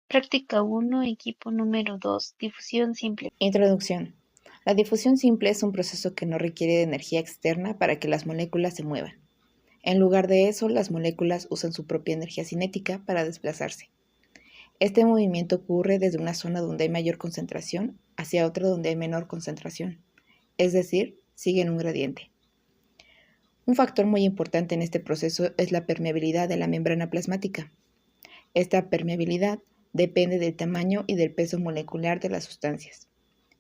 Práctica 1, equipo número 2, difusión simple. Introducción. La difusión simple es un proceso que no requiere de energía externa para que las moléculas se muevan. En lugar de eso, las moléculas usan su propia energía cinética para desplazarse. Este movimiento ocurre desde una zona donde hay mayor concentración hacia otra donde hay menor concentración, es decir, siguen un gradiente. Un factor muy importante en este proceso es la permeabilidad de la membrana plasmática. Esta permeabilidad depende del tamaño y del peso molecular de las sustancias.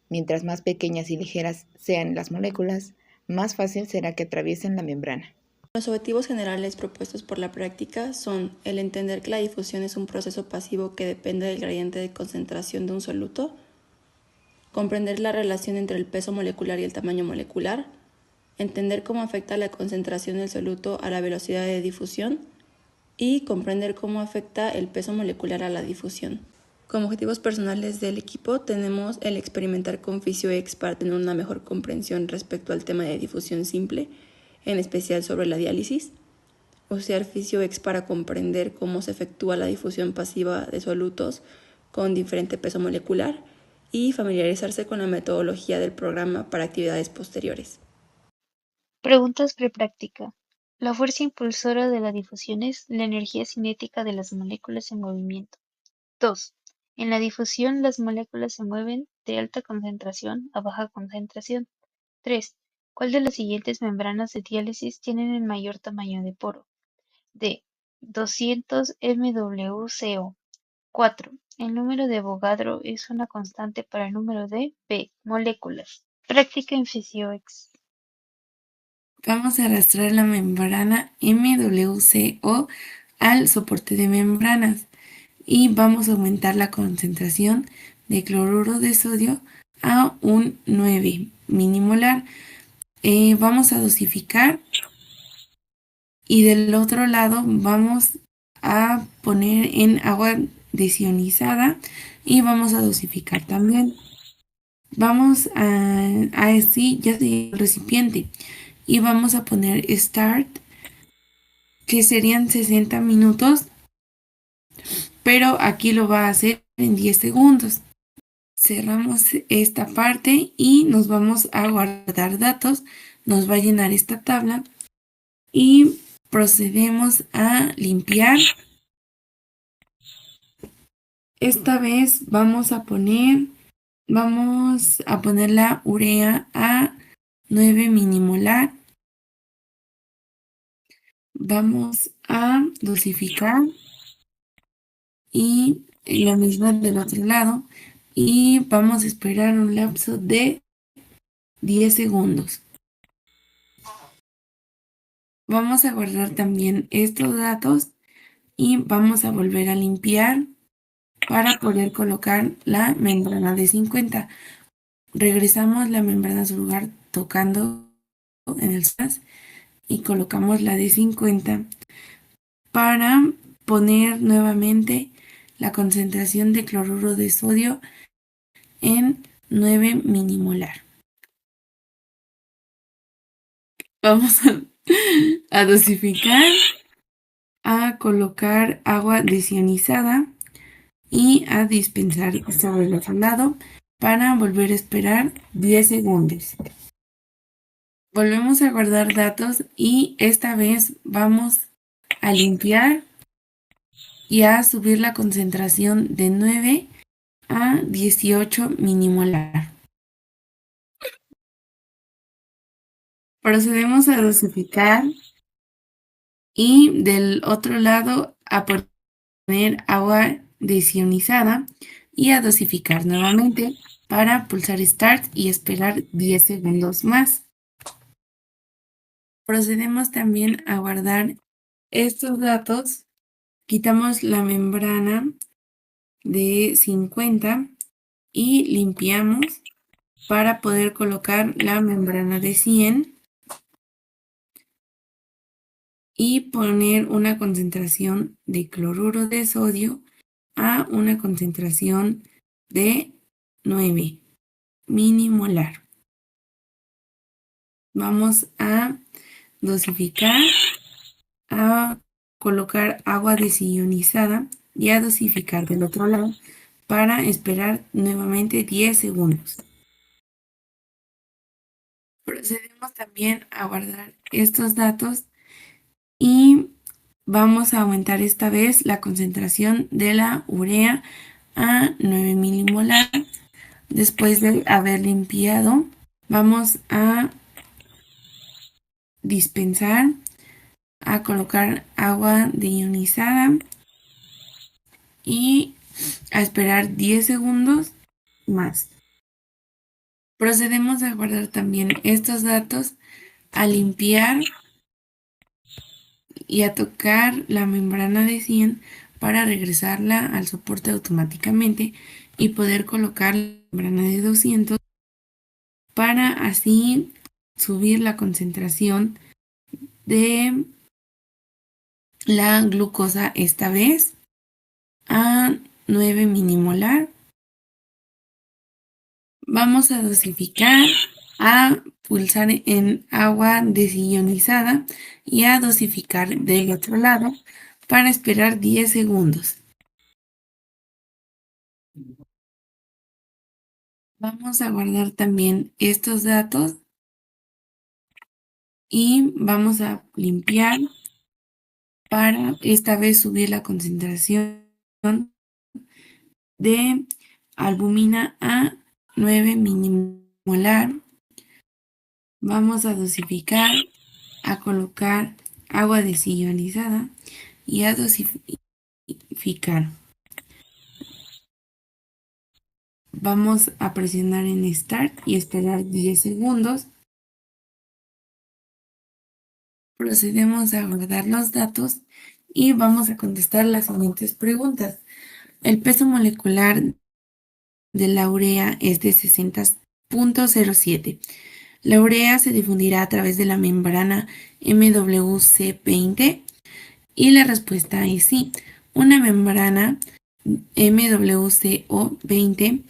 Mientras más pequeñas y ligeras sean las moléculas, más fácil será que atraviesen la membrana. Los objetivos generales propuestos por la práctica son el entender que la difusión es un proceso pasivo que depende del gradiente de concentración de un soluto, comprender la relación entre el peso molecular y el tamaño molecular, entender cómo afecta la concentración del soluto a la velocidad de difusión y comprender cómo afecta el peso molecular a la difusión. Como objetivos personales del equipo tenemos el experimentar con PhysioX para tener una mejor comprensión respecto al tema de difusión simple, en especial sobre la diálisis, usar PhysioX para comprender cómo se efectúa la difusión pasiva de solutos con diferente peso molecular y familiarizarse con la metodología del programa para actividades posteriores. Preguntas prepráctica. La fuerza impulsora de la difusión es la energía cinética de las moléculas en movimiento. 2. En la difusión, las moléculas se mueven de alta concentración a baja concentración. 3. ¿Cuál de las siguientes membranas de diálisis tienen el mayor tamaño de poro? D. 200 MWCO. 4. El número de Avogadro es una constante para el número de P. Moléculas. Práctica en PhysioX. Vamos a arrastrar la membrana MWCO al soporte de membranas y vamos a aumentar la concentración de cloruro de sodio a un 9 minimolar. Vamos a dosificar y del otro lado vamos a poner en agua desionizada y vamos a dosificar también. Vamos a así ya el recipiente y vamos a poner start, que serían 60 minutos, pero aquí lo va a hacer en 10 segundos. Cerramos esta parte y nos vamos a guardar datos. Nos va a llenar esta tabla y procedemos a limpiar. Esta vez vamos a poner la urea a 9 minimolar. Vamos a dosificar y lo mismo del otro lado y vamos a esperar un lapso de 10 segundos. Vamos a guardar también estos datos y vamos a volver a limpiar para poder colocar la membrana de 50. Regresamos la membrana a su lugar tocando en el SAS y colocamos la de 50 para poner nuevamente la concentración de cloruro de sodio en 9 minimolar. Vamos a dosificar, a colocar agua desionizada y a dispensar sobre el otro lado para volver a esperar 10 segundos. Volvemos a guardar datos y esta vez vamos a limpiar y a subir la concentración de 9 a 18 minimolar. Procedemos a dosificar y del otro lado a poner agua desionizada y a dosificar nuevamente para pulsar Start y esperar 10 segundos más. Procedemos también a guardar estos datos. Quitamos la membrana de 50 y limpiamos para poder colocar la membrana de 100 y poner una concentración de cloruro de sodio a una concentración de 9 minimolar. Vamos a dosificar, a colocar agua desionizada y a dosificar del otro lado para esperar nuevamente 10 segundos. Procedemos también a guardar estos datos y vamos a aumentar esta vez la concentración de la urea a 9 milimolar. Después de haber limpiado, vamos a dispensar, a colocar agua deionizada y a esperar 10 segundos más. Procedemos a guardar también estos datos, a limpiar y a tocar la membrana de 100 para regresarla al soporte automáticamente y poder colocar la membrana de 200 para así subir la concentración de la glucosa esta vez a 9 milimolar. Vamos a dosificar, a pulsar en agua desionizada y a dosificar del otro lado para esperar 10 segundos. Vamos a guardar también estos datos y vamos a limpiar para esta vez subir la concentración de albumina a 9 milimolar. Vamos a dosificar, a colocar agua desionizada y a dosificar. Vamos a presionar en Start y esperar 10 segundos. Procedemos a guardar los datos y vamos a contestar las siguientes preguntas. El peso molecular de la urea es de 60.07. La urea se difundirá a través de la membrana MWC20 y la respuesta es sí. Una membrana MWCO20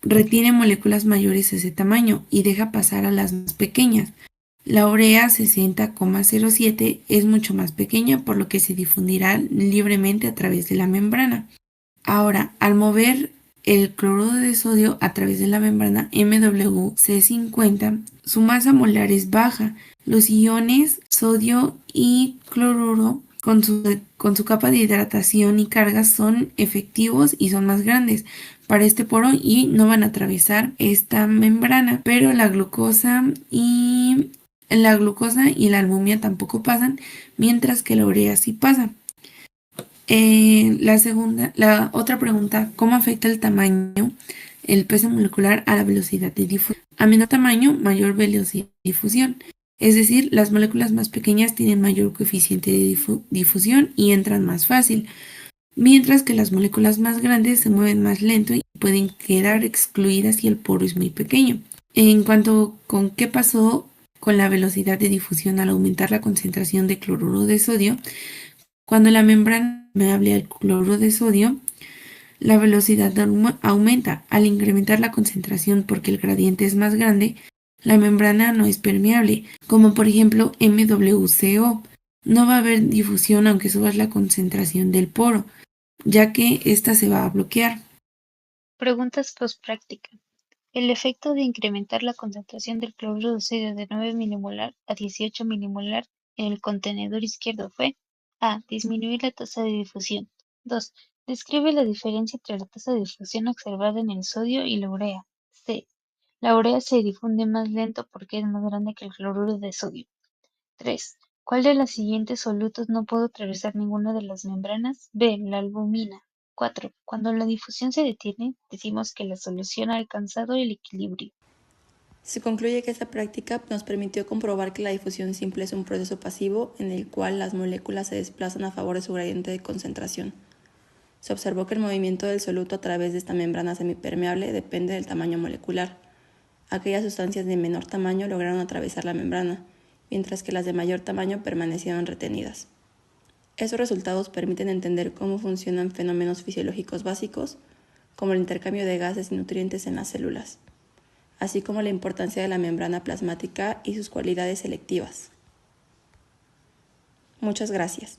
retiene moléculas mayores a ese tamaño y deja pasar a las más pequeñas. La urea 60,07 es mucho más pequeña, por lo que se difundirá libremente a través de la membrana. Ahora, al mover el cloruro de sodio a través de la membrana MWC50, su masa molar es baja. Los iones sodio y cloruro con su capa de hidratación y carga son efectivos y son más grandes para este poro y no van a atravesar esta membrana, pero la glucosa y la albumina tampoco pasan, mientras que la urea sí pasa. La otra pregunta, ¿cómo afecta el tamaño, el peso molecular a la velocidad de difusión? A menor tamaño, mayor velocidad de difusión. Es decir, las moléculas más pequeñas tienen mayor coeficiente de difusión y entran más fácil, mientras que las moléculas más grandes se mueven más lento y pueden quedar excluidas si el poro es muy pequeño. En cuanto con qué pasó con la velocidad de difusión al aumentar la concentración de cloruro de sodio, cuando la membrana es permeable al cloruro de sodio, la velocidad aumenta. Al incrementar la concentración porque el gradiente es más grande, la membrana no es permeable, como por ejemplo MWCO. No va a haber difusión aunque subas la concentración del poro, ya que ésta se va a bloquear. Preguntas post-práctica. El efecto de incrementar la concentración del cloruro de sodio de 9 milimolar a 18 milimolar en el contenedor izquierdo fue: A. Disminuir la tasa de difusión. 2. Describe la diferencia entre la tasa de difusión observada en el sodio y la urea. C. La urea se difunde más lento porque es más grande que el cloruro de sodio. 3. ¿Cuál de los siguientes solutos no pudo atravesar ninguna de las membranas? B. La albumina. 4. Cuando la difusión se detiene, decimos que la solución ha alcanzado el equilibrio. Se concluye que esta práctica nos permitió comprobar que la difusión simple es un proceso pasivo en el cual las moléculas se desplazan a favor de su gradiente de concentración. Se observó que el movimiento del soluto a través de esta membrana semipermeable depende del tamaño molecular. Aquellas sustancias de menor tamaño lograron atravesar la membrana, mientras que las de mayor tamaño permanecieron retenidas. Esos resultados permiten entender cómo funcionan fenómenos fisiológicos básicos, como el intercambio de gases y nutrientes en las células, así como la importancia de la membrana plasmática y sus cualidades selectivas. Muchas gracias.